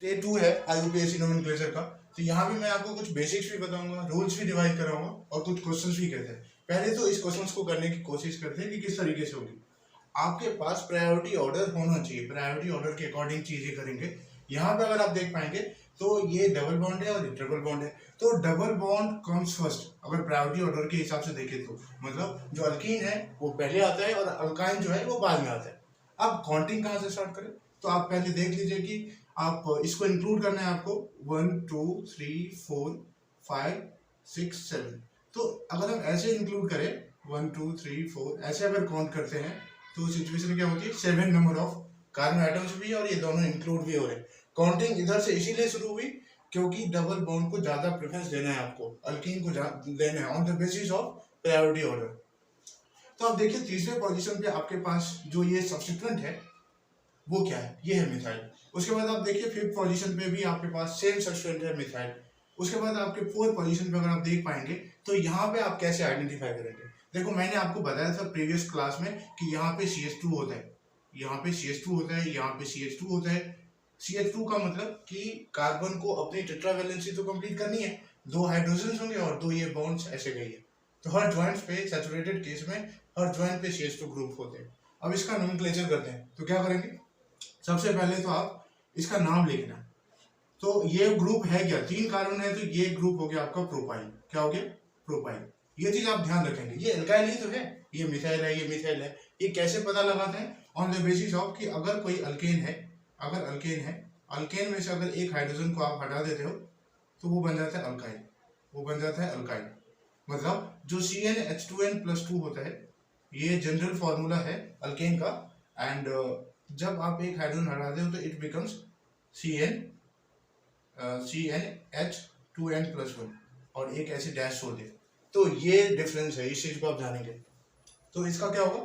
Day 2 है IUPAC nomenclature का। तो यहाँ भी मैं आपको कुछ बेसिक्स भी बताऊंगा, रूल्स भी डिवाइड कराऊंगा और कुछ क्वेश्चंस भी कहते हैं। पहले तो इस क्वेश्चंस को करने की कोशिश करते हैं कि किस तरीके से होगी। आपके पास प्रायोरिटी ऑर्डर होना चाहिए, प्रायोरिटी ऑर्डर के अकॉर्डिंग चीजें करेंगे। यहाँ पे अगर आप देख पाएंगे तो ये डबल बॉन्ड है और ये ट्रिपल बॉन्ड है। तो डबल बॉन्ड कम्स फर्स्ट अगर प्रायोरिटी ऑर्डर के हिसाब से देखें तो, मतलब जो अल्कीन है वो पहले आता है और अल्काइन जो है वो बाद में आता है। अब काउंटिंग कहाँ से स्टार्ट करें, तो आप पहले देख लीजिए कि आप इसको इंक्लूड करना है आपको 1 2 3 4 5 6 7। तो अगर हम ऐसे इंक्लूड करें 1 2 3 4 ऐसे अगर काउंट करते हैं तो सिचुएशन क्या होती है, 7 नंबर ऑफ कार्बन आइटम्स भी और ये दोनों इंक्लूड भी हो रहे हैं। काउंटिंग इधर से इसीलिए शुरू हुई क्योंकि डबल बॉन्ड को ज्यादा प्रेफरेंस देना है आपको, अल्कीन को देना है on the basis of priority order. तो आप देखिए तीसरे पोजीशन पे आपके पास जो ये सब्स्टिट्यूएंट है वो क्या है, ये है मिथाइल। उसके बाद आप देखिए फिफ्थ पोजीशन पे भी आपके पास सेम सब्स्टिट्यूएंट है मिथाइल। उसके बाद आपके फोर्थ पोजीशन पे अगर आप देख पाएंगे तो यहाँ पे आप कैसे आइडेंटिफाई करेंगे। देखो मैंने आपको बताया था प्रीवियस क्लास में कि यहाँ पे CH2 होता है, यहाँ पे CH2 होता है, यहाँ पे CH2 होता है। CH2 का मतलब कि कार्बन को अपनी टेट्रावैलेंसी तो कंप्लीट करनी है, 2 हाइड्रोजन होंगे और 2 ये बॉन्ड्स ऐसे गई है। तो हर ज्वाइंट पे सैचुरेटेड केस में हर ज्वाइंट पे CH2 ग्रुप होते हैं। अब इसका नोमेनक्लेचर करते हैं तो क्या करेंगे, सबसे पहले तो आप इसका नाम लिखना। तो ये ग्रुप है क्या, 3 कार्बन है तो ये ग्रुप हो गया आपका प्रोपाइल। क्या हो गया, प्रोपाइल। ये चीज आप ध्यान रखेंगे, ये एल्काइल ही तो है, ये मिथाइल है, ये मिथाइल है। ये कैसे पता लगाते हैं, ऑन द बेसिस ऑफ कि अगर कोई अल्केन है, अगर अल्केन है, अल्केन में से अगर एक हाइड्रोजन को आप हटा देते हो तो वो बन जाता है अल्काइल, वो बन जाता है अल्काइल। मतलब जो CnH2n+2 होता है ये जनरल फॉर्मूला है अल्केन का। एंड जब आप एक हाइड्रोजन हटाते हो तो इट बिकम्स CnH2n+1 और एक ऐसे डैश छोड़ दे। तो ये डिफरेंस है, इस चीज को आप जानेंगे। तो इसका क्या होगा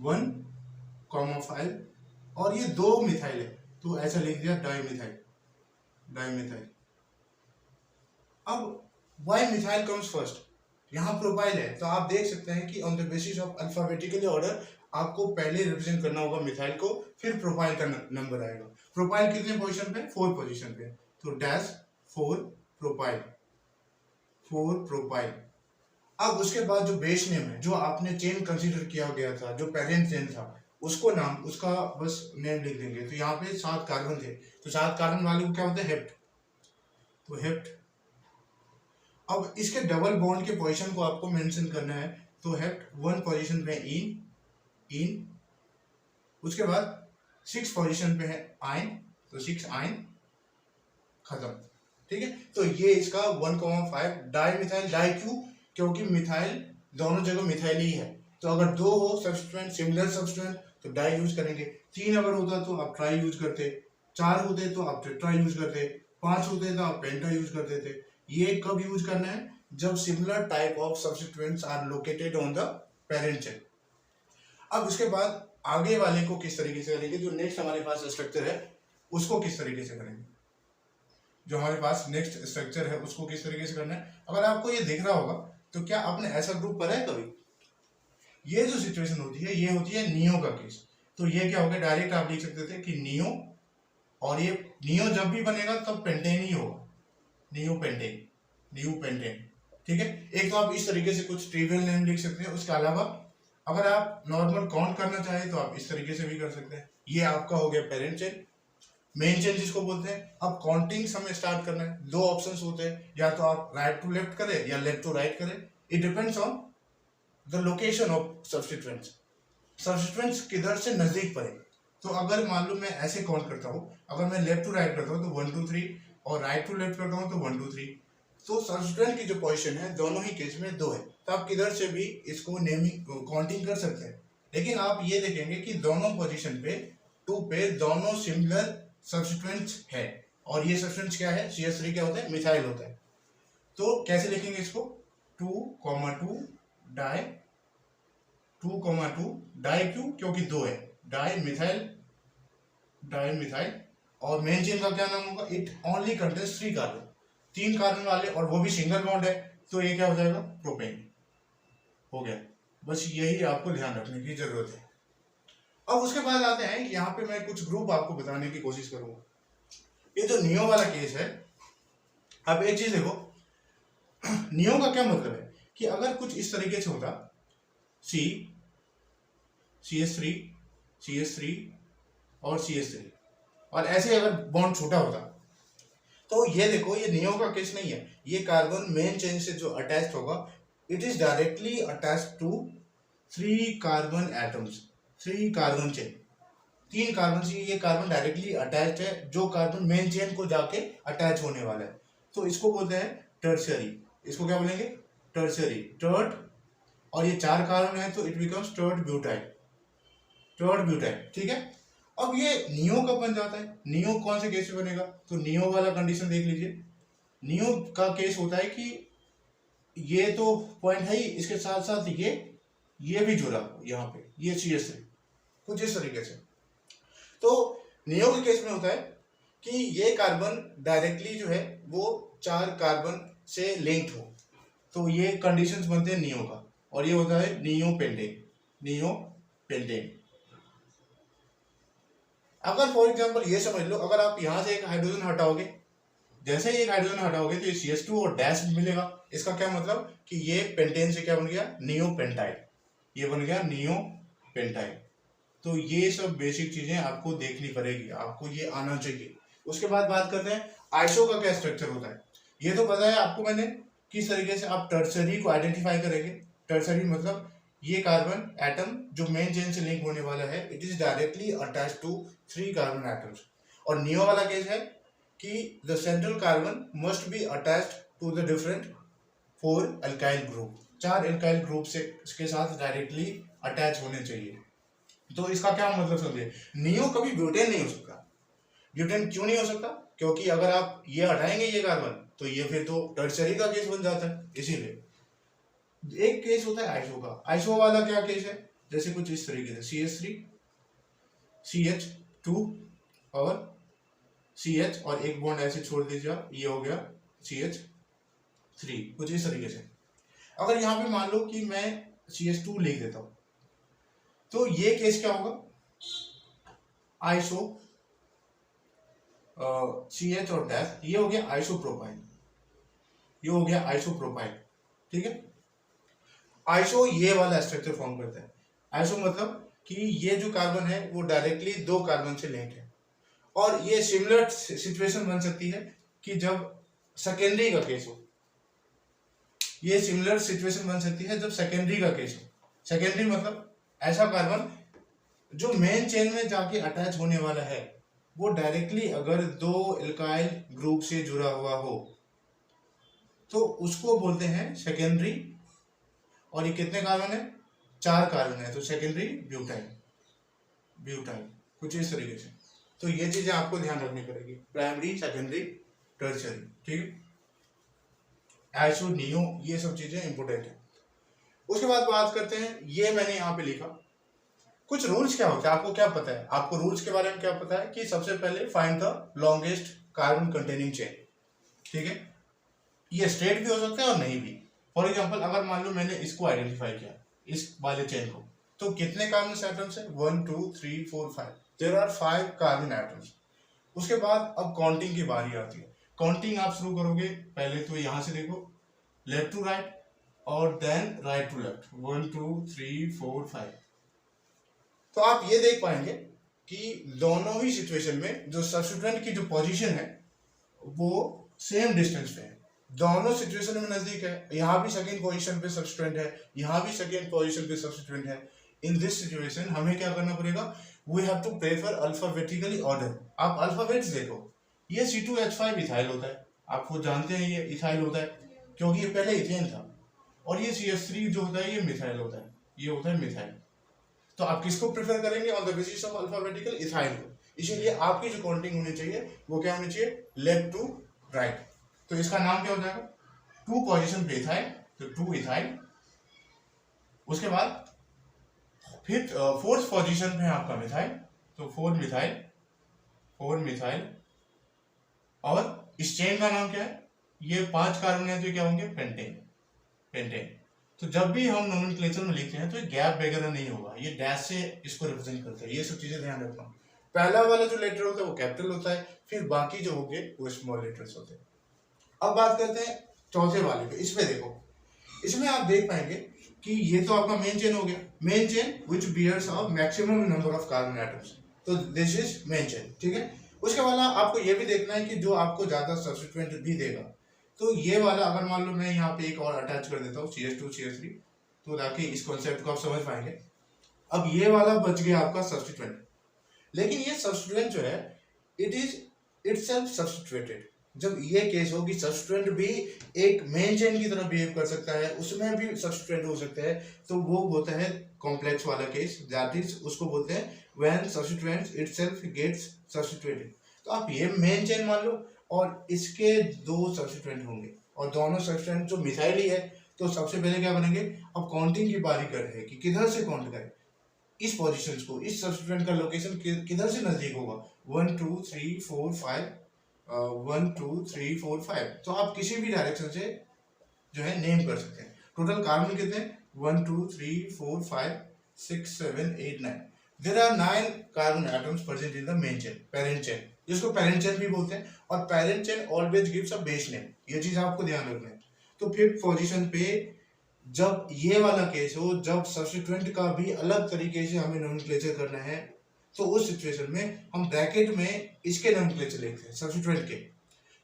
1,5 और ये 2 मिथाइल है तो ऐसा लिख दिया डाइमिथाइल, डाइमिथाइल। अब वाई मिथाइल कम्स फर्स्ट, यहाँ प्रोपाइल है तो आप देख सकते हैं कि on the basis of alphabetically order आपको पहले रिप्रेजेंट करना होगा मिथाइल को, फिर प्रोपाइल का नंबर आएगा। प्रोपाइल कितने पोजीशन पे, 4 पोजीशन पे, तो डैश 4 प्रोपाइल, 4 प्रोपाइल। अब उसके बाद जो बेस नेम है, जो आपने चेन कंसीडर किया गया था, जो पेरेंट चेन था, उसको नाम, उसका बस नेम लिख देंगे। तो यहाँ पे 7 कार्बन थे तो 7 कार्बन वाले को क्या होता है, हेप्ट, तो हेप्ट। अब इसके डबल बॉन्ड के पोजीशन को आपको मेंशन करना है तो हेप्ट 1 पोजीशन पे इन, इन। उसके बाद 6 पोजीशन पे है आयन तो 6 आयन, खत्म। ठीक है, तो ये इसका 1,5 डाई मिथाइल। डाई क्यों, क्योंकि मिथाइल दोनों जगह मिथाइल ही है। तो अगर 2 हो सब्स्टिट्यूएंट, सिमिलर सब्स्टिट्यूएंट, तो डाई यूज करेंगे। 3 अगर होता तो आप ट्राई यूज करते, 4 होते तो आप टेट्रा यूज करते, 5 होते तो आप पेंटा यूज करते थे। ये कब यूज करना है, जब similar type of substituents are located on the parent chain. अब उसके बाद आगे वाले को किस तरीके से करेंगे, जो नेक्स्ट हमारे पास स्ट्रक्चर है उसको किस तरीके से करेंगे, जो हमारे पास नेक्स्ट स्ट्रक्चर है उसको किस तरीके से करना है। अगर आपको ये दिख रहा होगा तो क्या आपने ऐसा ग्रुप पढ़ा है कभी। ये जो सिचुएशन होती है ये होती है नियो का केस। तो ये क्या हो गया, डायरेक्ट आप लिख सकते थे कि नियो, और ये नियो जब भी बनेगा तब पेंटेन ही होगा, नियो पेंटेन, नियो पेंटेन। ठीक है, एक तो आप इस तरीके से कुछ ट्रिवियल नेम लिख सकते हैं। उसके अलावा अगर आप नॉर्मल काउंट करना चाहें तो आप इस तरीके से भी कर सकते हैं। ये आपका हो गया पेरेंट चेन, मेन चेन जिसको बोलते हैं। अब काउंटिंग हमें स्टार्ट करना है, 2 ऑप्शंस होते हैं, या तो आप राइट टू लेफ्ट करें या लेफ्ट टू राइट करें। It depends on the location of substituents, substituents किधर से नजदीक पड़े। तो अगर मान लो मैं ऐसे काउंट करता हूँ, अगर मैं लेफ्ट टू राइट करता हूँ तो 1 2 3 और राइट टू लेफ्ट करता हूँ तो 1 2 3। तो सब्स्टिट्यूएंट की जो पोजीशन है दोनों ही केस में 2 है, तो आप किधर से भी इसको नेमिंग काउंटिंग कर सकते हैं। लेकिन आप ये देखेंगे कि दोनों पोजीशन पे 2 पे दोनों सिमिलर सब्स्टिट्यूएंट्स है, और ये सब्स्टिट्यूएंट्स क्या है, CH3 क्या होता है, मिथाइल होता है। तो कैसे लिखेंगे इसको, 2,2 डाई, 2,2 डाई क्यों, क्योंकि 2 है, डाई मिथाइल, डाई मिथाइल। और मेन चेन का क्या नाम होगा, it only contains 3 carbon, 3 carbon वाले, और वो भी सिंगल बॉन्ड है, तो ये क्या हो जाएगा, प्रोपेन हो गया। बस यही आपको ध्यान रखने की जरूरत है। अब उसके बाद आते हैं कि यहाँ पे मैं कुछ ग्रुप आपको बताने की कोशिश करूंगा। ये जो नियो वाला केस है, अब एक चीज देखो, नियो का क्या मतलब है कि अगर कुछ इस तरीके से होता, सी CH3 CH3 और CH3, और ऐसे अगर बॉन्ड छोटा होता, तो ये देखो ये नियो का केस नहीं है, ये कार्बन मेन चेन से जो अटैच्ड होगा, it is directly attached to 3 carbon atoms, 3 carbon chain, 3 carbon से ये कार्बन डायरेक्टली अटैच्ड है, जो कार्बन मेन चेन को जाके अटैच होने वाला है, तो इसको बोलते हैं टर्शियरी। इसको क्या बोलेंगे? टर्शियरी, टर्ड, और ये 4 कार्बन है तो इट बिकम्स टर्ड ब्यूटाइल, टर्ड ब्यूटाइल, ठीक है। अब ये नियो कब बन जाता है? नियो कौन से केस में बनेगा? तो नियो वाला कंडीशन देख लीजिए। नियो का केस होता है कि ये तो पॉइंट है ही, इसके साथ साथ ये भी जुड़ा यहाँ पे, ये CH3 कुछ इस तरीके से। तो नियो के केस में होता है कि ये कार्बन डायरेक्टली जो है वो 4 कार्बन से लिंक्ड हो, तो ये कंडीशंस बनते हैं नियो का, और ये होता है नियो पेंटेन, नियो पेंटेन। अगर फॉर एग्जांपल ये समझ लो, अगर आप यहाँ से एक हाइड्रोजन हटाओगे, जैसे ही एक हाइड्रोजन हटाओगे तो ये CH2 और डैश मिलेगा, इसका क्या मतलब कि ये पेंटेन से क्या बन गया? नियो पेंटाइल, ये बन गया नियो पेंटाइल। तो ये सब बेसिक चीजें आपको देखनी पड़ेगी, आपको ये आना चाहिए। उसके बाद बात करते हैं आइसो का क्या स्ट्रक्चर होता है। ये तो पता है आपको मैंने किस तरीके से आप टर्सरी को आइडेंटिफाई करेंगे। टर्सरी मतलब ये कार्बन एटम जो मेन चेन से लिंक होने वाला है, it is directly attached to 3 carbon atoms. और नियो वाला केस है कि the central carbon must be attached to the different 4 alkyl group, 4 alkyl group से इसके साथ डायरेक्टली अटैच होने चाहिए। तो इसका क्या मतलब समझिए, नियो कभी ब्यूटेन नहीं हो सकता। ब्यूटेन क्यों नहीं हो सकता? क्योंकि अगर आप ये हटाएंगे ये कार्बन, तो ये फिर तो टर्शरी का केस बन जाता है। इसीलिए एक केस होता है आइसो का। आइसो वाला क्या केस है? जैसे कुछ इस तरीके से CH3 CH2 और CH, और एक बॉन्ड ऐसे छोड़ दीजिए, ये हो गया CH3, कुछ इस तरीके से। अगर यहाँ पे मान लो कि मैं CH2 लिख देता हूं, तो ये केस क्या होगा? आइसो CH और डैश, ये हो गया आइसोप्रोपाइल, ये हो गया आइसोप्रोपाइल, ठीक है। आइसो ये वाला स्ट्रक्चर फॉर्म करता है। आइसो मतलब कि ये जो कार्बन है वो डायरेक्टली 2 कार्बन से लिंक है, और ये सिमिलर सिचुएशन बन सकती है कि जब सेकेंडरी का केस हो, ये सिमिलर सिचुएशन बन सकती है जब सेकेंडरी का केस हो। सेकेंडरी मतलब ऐसा कार्बन जो मेन चेन में जाके अटैच होने वाला है, वो डायरेक्टली अगर 2 एल्काइल ग्रुप से जुड़ा हुआ हो, तो उसको बोलते हैं सेकेंडरी। और ये कितने कार्बन है? 4 कार्बन है, तो सेकेंडरी ब्यूटाइल, ब्यूटाइल, कुछ इस तरीके से। तो ये चीजें आपको ध्यान रखनी पड़ेगी, प्राइमरी, सेकेंडरी, टर्शियरी, ठीक है। आइसो, नियो, ये सब चीजें इंपोर्टेंट है। उसके बाद बात करते हैं, ये मैंने यहाँ पे लिखा कुछ रूल्स क्या होते हैं। आपको क्या पता है? आपको रूल्स के बारे में क्या पता है कि सबसे पहले find the longest carbon containing chain, ठीक है। ये स्ट्रेट भी हो सकता है और नहीं भी। फॉर एग्जांपल अगर मान लो मैंने इसको आइडेंटिफाई किया, इस वाले चेन को, तो कितने कार्बन एटम्स है? 1 2 3 4 5, देयर आर 5 कार्बन एटम्स। उसके बाद अब काउंटिंग की बारी आती है। काउंटिंग आप शुरू करोगे, पहले तो यहां से देखो, लेफ्ट टू राइट और देन राइट टू लेफ्ट, 1 2 3 4 5। तो आप ये देख पाएंगे कि दोनों ही सिचुएशन में जो सब्स्टिट्यूएंट की जो पोजीशन है वो सेम डिस्टेंस पे है, दोनों सिचुएशन में नजदीक है। यहाँ भी सेकंड पोजीशन पे सब्स्टिट्यूएंट है, यहाँ भी सेकंड पोजीशन पे सब्स्टिट्यूएंट है। इन दिस सिचुएशन हमें क्या करना पड़ेगा? We have to prefer alphabetically order. आप अल्फाबेट्स देखो, ये C2H5 इथाइल होता है, आपको जानते हैं ये इथाइल होता है क्योंकि ये पहले इथेन था। और ये CH3 जो होता है ये मिथाइल होता है, ये होता है मिथाइल। तो आप किसको प्रेफर करेंगे? On the basis of alphabetical, ethyl को। इसीलिए आपकी जो काउंटिंग होनी चाहिए वो क्या होनी चाहिए? Left to right. तो इसका नाम क्या हो जाएगा? 2 पोजीशन पे इथाइल, तो 2 इथाइल। उसके बाद फिर 4th पोजीशन पे है आपका मिथाइल, तो 4 मिथाइल, 4 मिथाइल। और इस चेन का नाम क्या है? ये 5 कार्बन है तो क्या होंगे? Pentane, pentane. तो जब भी हम नोमेनक्लेचर में लिखते हैं तो गैप वगैरह नहीं होगा, ये डैश से इसको रिप्रेजेंट करते हैं। ये सब चीजें ध्यान रखना। पहला वाला जो लेटर होता है वो कैपिटल होता है, फिर बाकी जो होंगे वो स्मॉल लेटर्स होते हैं। अब बात करते हैं चौथे वाले पे। इसमें देखो, इसमें आप देख पाएंगे कि ये तो आपका मेन चेन हो गया, main chain which bears a maximum number of carbon atoms, तो दिस इज मेन चेन, ठीक है। उसके बाद आपको ये भी देखना है कि जो आपको ज्यादा सब्स्टिट्यूएंट भी देगा, तो ये वाला अगर मान लो मैं यहाँ पे एक और अटैच कर देता हूँ CH2 CH3, तो ताकि इस कॉन्सेप्ट को आप समझ पाएंगे। अब ये वाला बच गया आपका सब्स्टिट्यूएंट, लेकिन ये सब्स्टिट्यूएंट जो है इट इज इटसेल्फ सब्स्टिट्यूटेड। जब ये केस हो कि सब्स्टिट्यूएंट भी एक मेन चेन की तरह बिहेव कर सकता है, उसमें भी सब्स्टिट्यूएंट हो सकते हैं, तो वो होता है कॉम्प्लेक्स वाला केस, दैट इज उसको बोलते हैं when substituent itself gets substituted. तो आप ये मेन चेन मान लो और इसके दो सब्स्टिट्यूएंट होंगे और दोनों सब्स्टिट्यूएंट जो मिथाइल ही है, तो सबसे पहले क्या बनेंगे, अब काउंटिंग की बारी कर रहे हैं कि किधर से काउंट करें इस पोजीशंस को, इस सब्स्टिट्यूएंट का लोकेशन किधर से नजदीक होगा, 1 2 3 4 5, 1 2 3 4 5, तो आप किसी भी डायरेक्शन से जो है नेम कर सकते हैं। टोटल कार्बन कितने हैं, 1 2 3 4 5 6 7 8 9, there are 9 carbon atoms present in the main chain, parent chain, जिसको पेरेंट चेन भी बोलते हैं। और parent chain always gives a base name, ये चीज आपको ध्यान रखना है। तो फिफ्थ पोजीशन पे जब ये वाला केस हो, जब सब्स्टिट्यूएंट का भी अलग तरीके से हमें नोमेनक्लेचर करना है, तो उस सिचुएशन में हम ब्रैकेट में इसके नोमेनक्लेचर लिखते हैं सब्स्टिट्यूएंट के।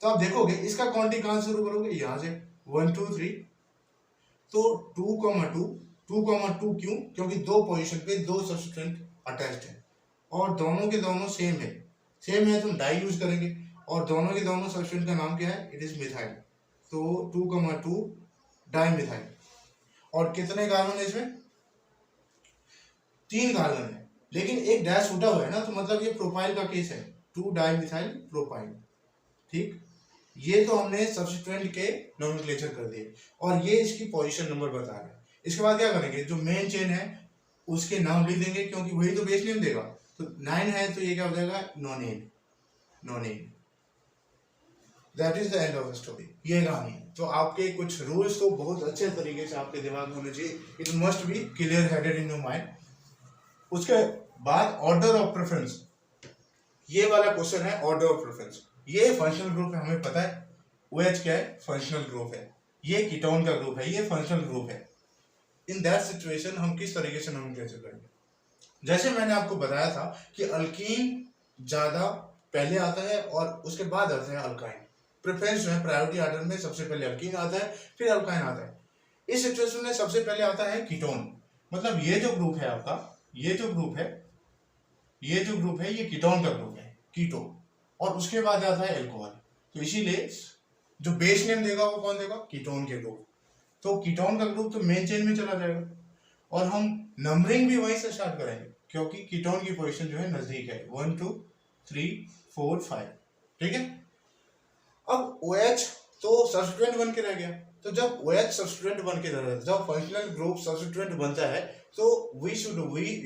तो आप देखोगे इसका काउंटिंग कहां से शुरू करोगे, यहां से 1 2 3, तो 2,2 2,2 क्यों, क्योंकि दो पोजीशन पे दो सब्स्टिट्यूएंट अटैच्ड है और दोनों के दोनों सेम है, सेम है तो हम डाई यूज करेंगे, और दोनों के दोनों सब्स्टिट्यूएंट का नाम क्या है, इट इज मिथाइल, तो 2,2 डाई मिथाइल। और कितने कार्बन है इसमें, 3 कार्बन है, लेकिन एक डैश छूटा हुआ है ना, तो मतलब ये प्रोपाइल का केस है, 2 डाई मिथाइल प्रोपाइल, ठीक। ये तो हमने सब्स्टिट्यूएंट के नोमेनक्लेचर कर दिए और ये इसकी पोजीशन नंबर बता रहे हैं। इसके बाद क्या करेंगे, जो मेन चेन है उसके नाम लिख देंगे क्योंकि वही तो बेस नेम देगा, तो 9 है तो ये क्या हो जाएगा, नोनेन, नोनेन, that is the end of the story, ये कहानी है। तो आपके कुछ रूल्स तो बहुत अच्छे तरीके से आपके दिमाग में होने चाहिए, it must be clear headed in your mind. उसके बाद ऑर्डर ऑफ प्रेफरेंस, ये वाला क्वेश्चन है ऑर्डर ऑफ प्रेफरेंस। ये फंक्शनल ग्रुप है, हमें पता है OH क्या है, फंक्शनल ग्रुप है, ये कीटोन का ग्रुप है, ये फंक्शनल ग्रुप है। इन दैट सिचुएशन हम किस तरीके से नोमेनक्लेचर करेंगे, जैसे मैंने आपको बताया था कि अल्कीन ज्यादा पहले आता है और उसके बाद आता है अल्काइन, प्रेफरेंस जो है प्रायोरिटी ऑर्डर में सबसे पहले अल्कीन आता है फिर अल्काइन आता है। इस सिचुएशन में सबसे पहले आता है कीटोन, मतलब ये जो ग्रुप है आपका, ये जो ग्रुप है, ये जो ग्रुप है ये कीटोन का ग्रुप है, कीटो, और उसके बाद आता है अल्कोहल। तो इसीलिए जो बेस नेम देगा वो कौन देगा, कीटोन के ग्रुप। तो कीटोन का ग्रुप तो मेन चेन में चला जाएगा और हम नंबरिंग भी वहीं से स्टार्ट करेंगे क्योंकि कीटोन की पोजीशन जो है नजदीक है, 1 2 3 4 5, ठीक है। अब OH तो सब्स्टिट्यूएंट बन के रह गया, तो जब OH सब्स्टिट्यूएंट बन के रह, जब फंक्शनल ग्रुप सब्स्टिट्यूएंट बनता है, तो we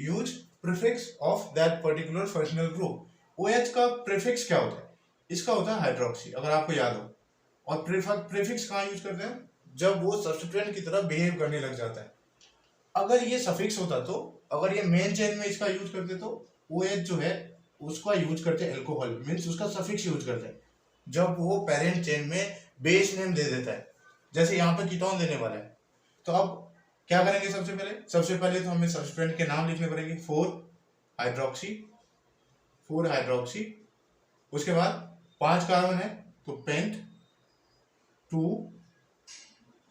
use prefix of that particular functional group. OH का प्रीफिक्स क्या होता है, इसका होता है हाइड्रोक्सी, अगर आपको याद हो। और प्रीफिक्स कहाँ यूज करते हैं, जब वो सब्स्टिट्यूएंट की तरह बिहेव करने लग जाता है। अगर ये सफिक्स होता, तो अगर ये मेन चेन में इसका यूज करते तो OH जो है उसका यूज करते अल्कोहल, मीन्स उसका सफिक्स यूज करते हैं जब वो पेरेंट चेन में बेस नेम दे देता है, जैसे यहाँ पे कीटोन देने वाला है। तो अब क्या करेंगे, सबसे पहले तो हमें सब्स्टिट्यूएंट के नाम लिखने पड़ेंगे, 4 हाइड्रोक्सी, उसके बाद 5 कार्बन है तो पेंट, 2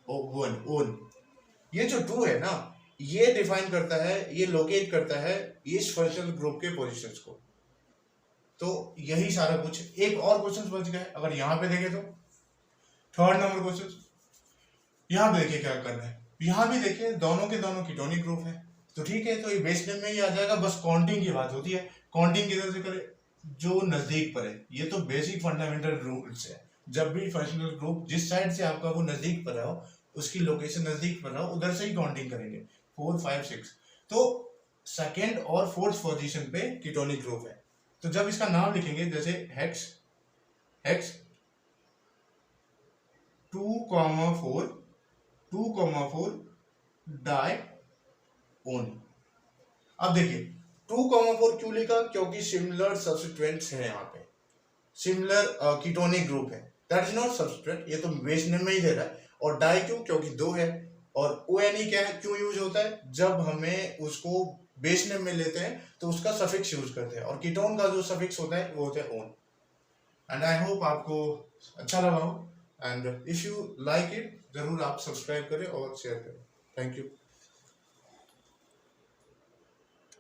1 ओन। ये जो 2 है ना, ये डिफाइन करता है, ये लोकेट करता है इस फंक्शनल ग्रुप के पोजीशंस को। तो यही सारा कुछ। एक और क्वेश्चन बच गए, अगर यहाँ पे देखें तो थर्ड नंबर क्वेश्चन, यहाँ पे देखिए क्या करना है, यहाँ भी देखिए दोनों के दोनों कीटोनिक ग्रुप है, तो ठीक है, तो ये बेस नेम में ही आ जाएगा। बस काउंटिंग की बात होती है, काउंटिंग किधर से करे, जो नजदीक पर है। ये तो बेसिक फंडामेंटल रूल्स है, जब भी फंक्शनल ग्रुप जिस साइड से आपका वो नजदीक पर हो, उसकी लोकेशन नजदीक पर हो, उधर से ही काउंटिंग करेंगे, 4 5 6। तो सेकेंड और फोर्थ पोजीशन पे कीटोनिक ग्रुप है, तो जब इसका नाम लिखेंगे जैसे हेक्स 2,4 डाई ओन। अब देखिए 2,4 क्यों लिखा? क्योंकि सिमिलर सब्स्टिट्यूएंट्स हैं यहाँ पे, सिमिलर कीटोनिक ग्रुप है, दैट इज नॉट सब्स्टिट्यूएंट, ये तो बेस नेम में ही दे रहा है। और डाई क्यों? क्योंकि 2 है। और ONE क्या है, क्यों यूज होता है? जब हमें उसको बेस नेम में लेते हैं तो उसका सफिक्स यूज करते हैं, और कीटोन का जो सफिक्स होता है वो होता है ओन। एंड आई होप आपको अच्छा लगा हो, and if you like it जरूर आप सब्सक्राइब करें और शेयर करें। Thank you.